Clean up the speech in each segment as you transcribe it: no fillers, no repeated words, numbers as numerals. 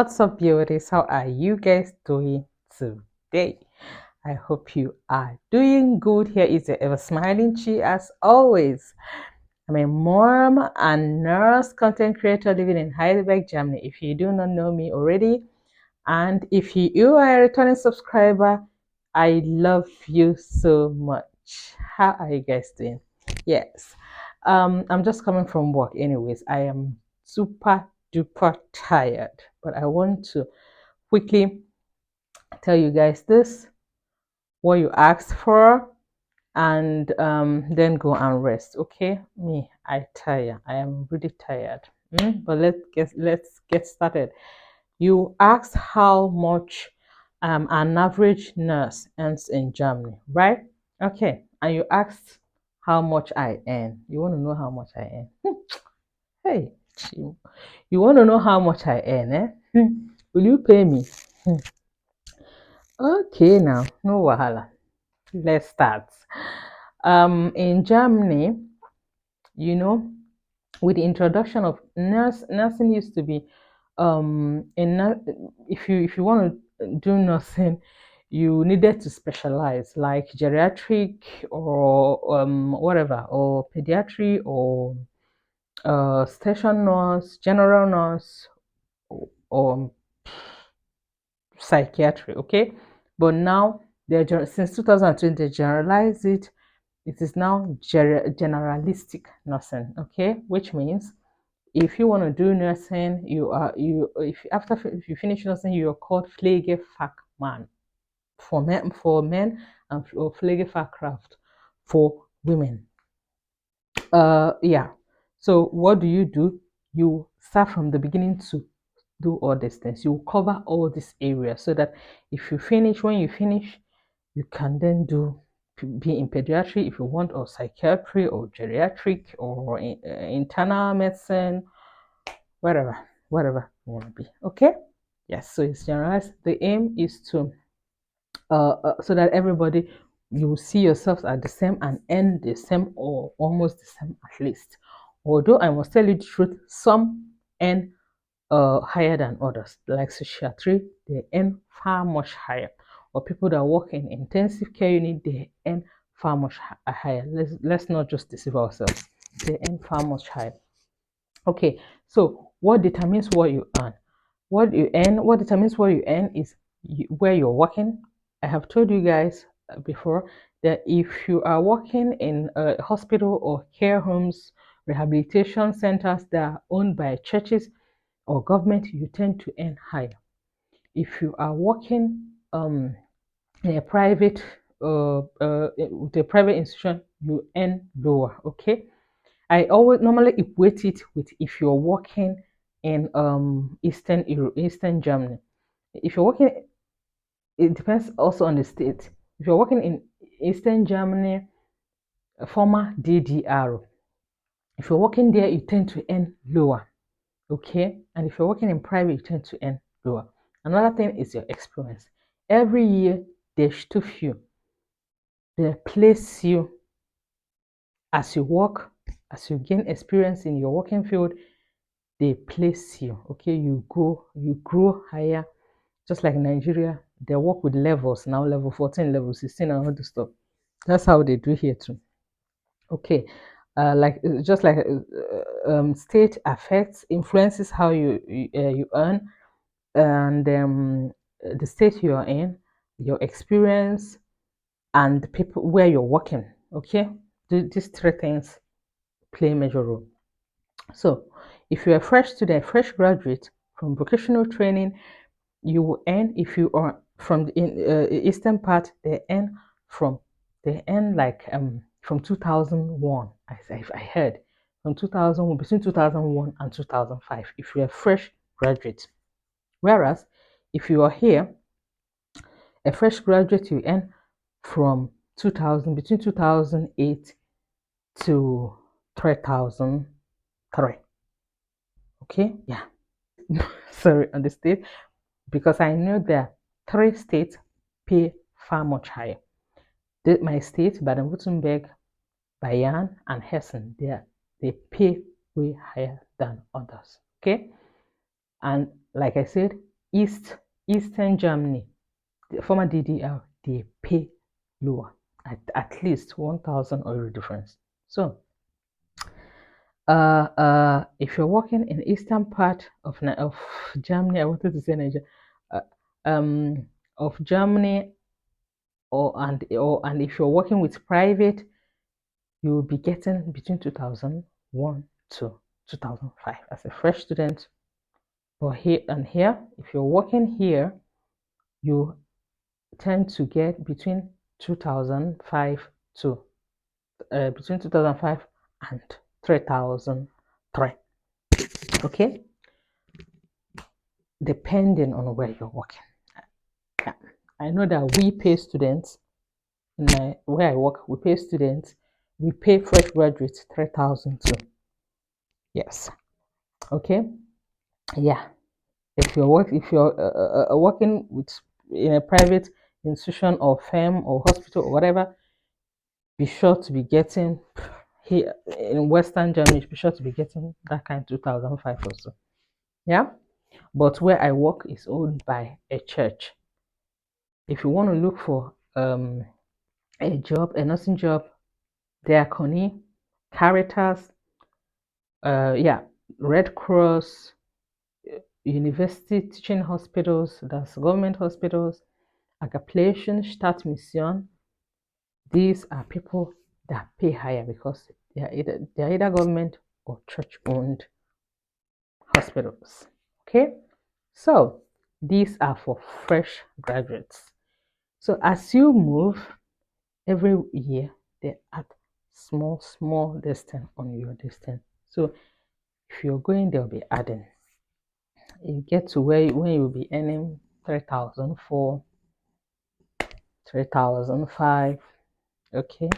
What's up, beauties? How are you guys doing today? I hope you are doing good. Here is the ever smiling Chi as always. I'm a mom and nurse content creator living in Heidelberg, Germany. If you do not know me already, and if you are a returning subscriber, I love you so much. How are you guys doing? Yes. I'm just coming from work anyways. I am super duper tired, but I want to quickly tell you guys this, what you asked for, and then go and rest. Okay, me, I tire. I am really tired. But let's get started. You asked how much an average nurse earns in Germany, right? Okay, and you asked how much I earn. You want to know how much I earn? Hey, you want to know how much I earn, eh? Will you pay me? Okay, now, no wahala. Let's start. In Germany, you know, with the introduction of nursing used to be if you want to do nursing, you needed to specialize like geriatric or whatever, or pediatry, or station nurse, general nurse, or psychiatry. Okay, but now since 2020 they generalize it. It is now generalistic nursing. Okay, which means if you want to do nursing, if you finish nursing, you're called Pflegefachmann for men and Pflegefachkraft for women. Yeah. So what do? You start from the beginning to do all these things. You cover all these areas so that when you finish, you can then be in pediatry if you want, or psychiatry, or geriatric, or internal medicine, whatever you want to be. Okay. Yes. So it's generalized. The aim is to so that everybody, you see yourselves at the same and end the same, or almost the same at least. Although I must tell you the truth, some earn higher than others. Like psychiatry, they earn far much higher. Or people that work in intensive care unit, they earn far much higher. Let's not just deceive ourselves. They earn far much higher. Okay, so what determines what you earn? What determines what you earn is where you're working. I have told you guys before that if you are working in a hospital or care homes, rehabilitation centers that are owned by churches or government, you tend to earn higher. If you are working in a private with a private institution, you earn lower. Okay, I always normally equate it with if you're working in Eastern Germany. If you're working, it depends also on the state. If you're working in Eastern Germany, former DDR, if you're working there, you tend to earn lower. Okay, and if you're working in private, you tend to earn lower. Another thing is your experience. Every year they stuff you, they place you as you work, as you gain experience in your working field, they place you. Okay, you grow higher. Just like Nigeria, they work with levels now, level 14, level 16, and all this stuff. That's how they do here too. Okay, just like state affects, influences how you earn, and the state you are in, your experience, and the people where you're working. Okay, these three things play a major role. So, if you're a fresh student, fresh graduate from vocational training, you will earn, if you are from the eastern part, from they earn like from 2001. I heard from 2000, between 2001 and 2005. If you're a fresh graduate, whereas if you are here, a fresh graduate, you earn from 2000, between 2008 to 3003. Okay, yeah. Sorry, on the state, because I know that three states pay far much higher. My state, Baden-Württemberg, Bayern, and Hessen, they pay way higher than others. Okay, and like I said, Eastern Germany, the former DDR, they pay lower, at least 1,000 euro difference. So if you're working in eastern part of Germany, I wanted to say Nigeria, uh, of Germany, and if you're working with private, you will be getting between 2001 to 2005 as a fresh student. But here, if you're working here, you tend to get between 2005 to between 2005 and 3003. Okay, depending on where you're working. Yeah. I know that we pay students where I work. We pay students. We pay fresh graduates 3,000 too. Yes. Okay. Yeah. If you're working with in a private institution or firm or hospital or whatever, be sure to be getting here in Western Germany. Be sure to be getting that kind 2005 or so. Yeah. But where I work is owned by a church. If you want to look for a job, a nursing job, diaconie, Caritas, yeah, Red Cross, university teaching hospitals, that's government hospitals, Agapletion, Stadtmission. These are people that pay higher because they are either government or church-owned hospitals. Okay, so these are for fresh graduates. So as you move every year, they add small distance on your distance. So if you're going, they'll be adding. You get to where when you'll be earning 3,004, 3,005. Okay.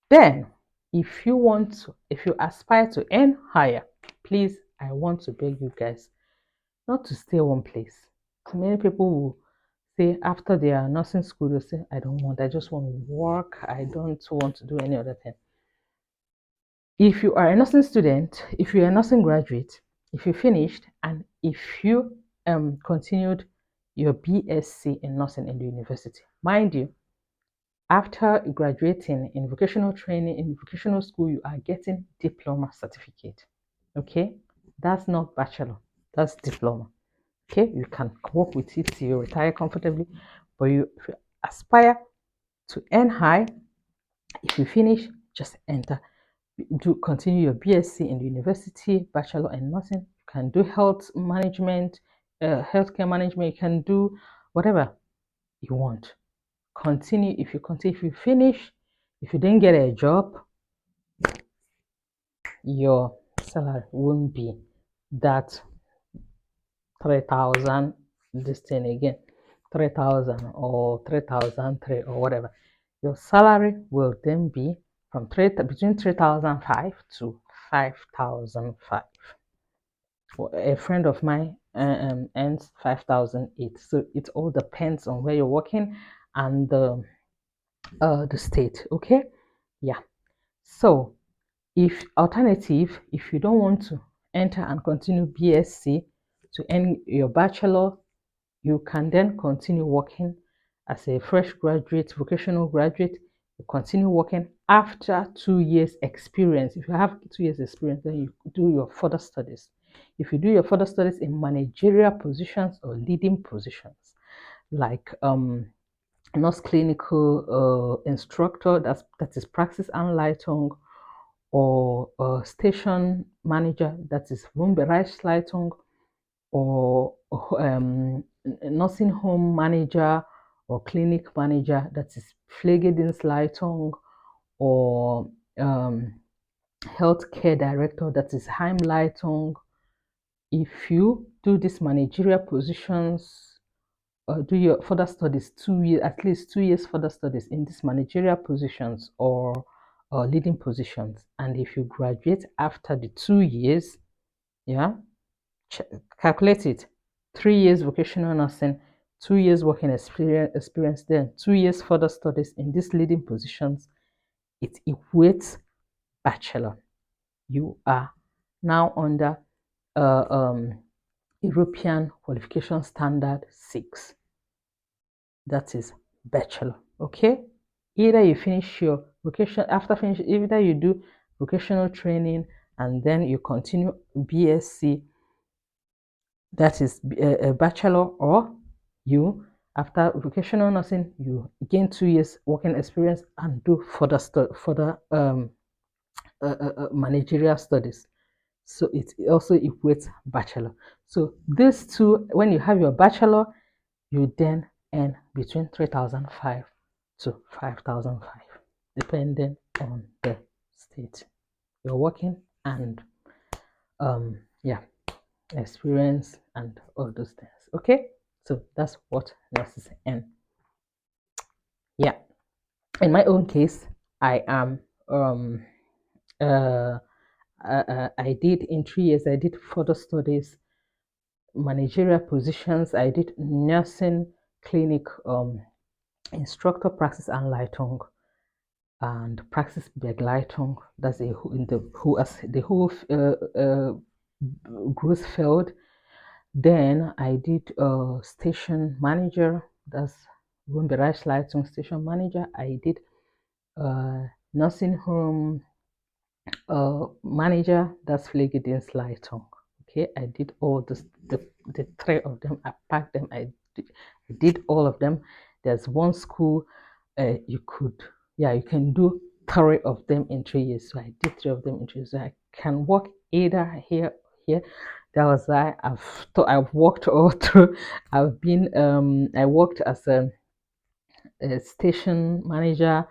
Then, if you aspire to earn higher, please, I want to beg you guys not to stay one place. So many people will say after their nursing school, they say, I just want to work. I don't want to do any other thing. If you are a nursing student, if you're a nursing graduate, if you finished, and if you continued your BSc in nursing in the university, mind you, after graduating in vocational training, in vocational school, you are getting diploma certificate. Okay, that's not bachelor, that's diploma. Okay, you can work with it till you retire comfortably, but if you aspire to earn high, if you finish, just enter. Continue your BSc in the university, bachelor in nursing. You can do health management, healthcare management. You can do whatever you want. If you finish, if you didn't get a job, your salary won't be that 3,000, this thing again, 3,000 or 3,003 or whatever. Your salary will then be from between 3,005 to 5,005. A friend of mine earns 5,008. So it all depends on where you're working and the state. Okay, yeah. So if you don't want to enter and continue BSc to earn your bachelor, you can then continue working as a fresh graduate, vocational graduate. You continue working after 2 years experience. If you have 2 years experience, then you do your further studies. If you do your further studies in managerial positions or leading positions, like nurse clinical instructor, that is praxis Anleitung, or station manager, that is Wohnbereichsleitung, or nursing home manager or clinic manager, that is Pflegedienstleitung, or healthcare director, that is Heimleitung. If you do these managerial positions, do your further studies, 2 years, at least 2 years further studies in these managerial positions or leading positions, and if you graduate after the 2 years, yeah, calculate it, 3 years vocational nursing, 2 years working experience, then 2 years further studies in these leading positions, it equates bachelor. You are now under European qualification standard 6. That is bachelor. Okay, either you finish your vocation, after finish, either you do vocational training and then you continue BSc, that is a bachelor, or you, after vocational nursing, you gain 2 years working experience and do further managerial studies. So it also equates bachelor. So these two, when you have your bachelor, you then earn between 3,005 to 5,005, depending on the state you're working and yeah, experience and all those things. Okay, so that's what nurses earn. Yeah, in my own case, I am I did in 3 years. I did further studies, managerial positions. I did nursing clinic instructor practice and Leitung and praxis Begleitung. That's a who in the who as the whole growth field. Then I did station manager. That's Wohnbereichsleitung station manager. I did nursing home manager. That's Pflegedienstleitung. Okay, I did all this, the three of them. I packed them. I did all of them. There's one school you can do 3 of them in 3 years. So I did 3 of them in 3 years. So I can work either here. That was why I've worked all through. I've been I worked as a station manager.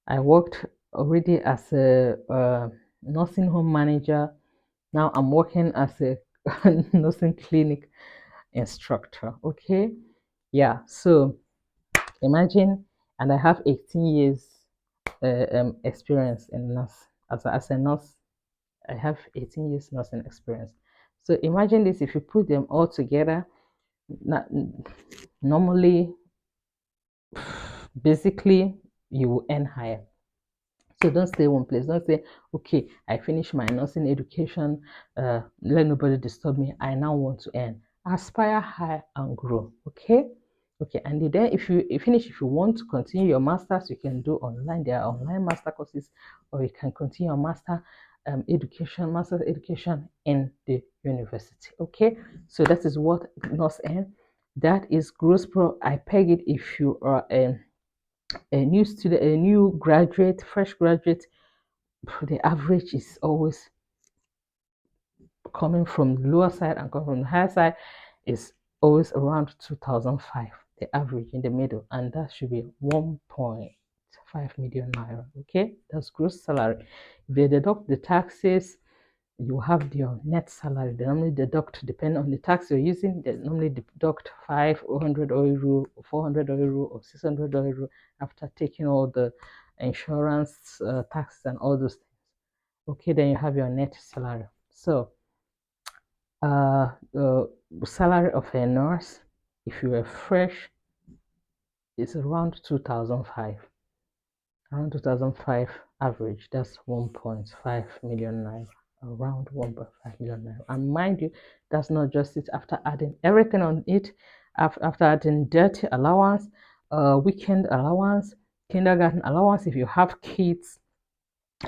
I worked already as a nursing home manager. Now I'm working as a nursing clinic instructor. Okay, yeah. So imagine, and I have 18 years experience in nurse as a nurse. I have 18 years nursing experience. So imagine this: if you put them all together, normally, basically, you will earn higher. So don't stay one place. Don't say, okay, I finished my nursing education. Let nobody disturb me. I now want to earn. Aspire high and grow. Okay. Okay. And then if you finish, if you want to continue your masters, you can do online. There are online master courses, or you can continue your master master's education in the university. Okay. So that is what nurse earn. That is gross pro. I peg it if you are a new student, a new graduate, fresh graduate, the average is always coming from the lower side and coming from the higher side is always around 2005, the average in the middle, and that should be 1.5 million naira. Okay, that's gross salary. If they deduct the taxes, you have your net salary. They normally deduct, depending on the tax you're using, they normally deduct 500 euro, 400 euro, or 600 euro after taking all the insurance, taxes, and all those things. Okay, then you have your net salary. So, the salary of a nurse, if you are fresh, is around 2005. Around 2005 average, that's 1.5 million naira. Around 1.5 million naira. And mind you, that's not just it. After adding everything on it, after adding dirty allowance, weekend allowance, kindergarten allowance, if you have kids,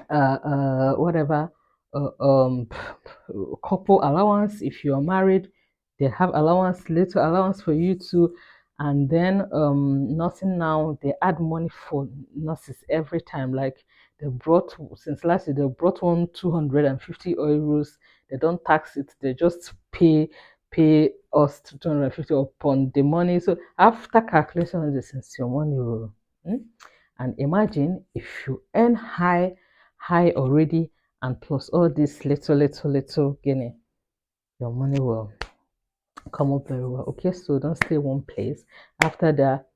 whatever, couple allowance, if you're married, they have allowance, little allowance for you too. And then nursing now, they add money for nurses every time. Like they brought, since last year, they brought one 250 euros. They don't tax it, they just pay us 250 upon the money. So after calculation of this, since your money will and imagine if you earn high already, and plus all this little guinea, your money will come up very well. Okay, so don't stay one place. After that,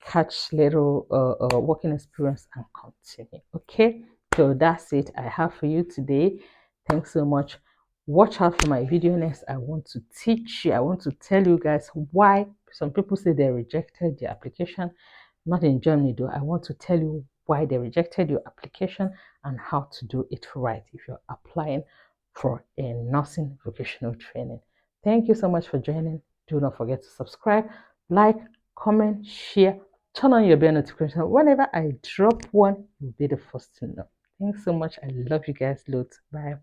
catch little working experience and continue. Okay, so that's it I have for you today. Thanks so much. Watch out for my video next. I want to teach you, I want to tell you guys why some people say they rejected the application. Not in Germany though. I want to tell you why they rejected your application and how to do it right if you're applying for a nursing vocational training. Thank you so much for joining. Do not forget to subscribe, like, comment, share, turn on your bell notification. Whenever I drop one, you'll be the first to know. Thanks so much. I love you guys loads. Bye.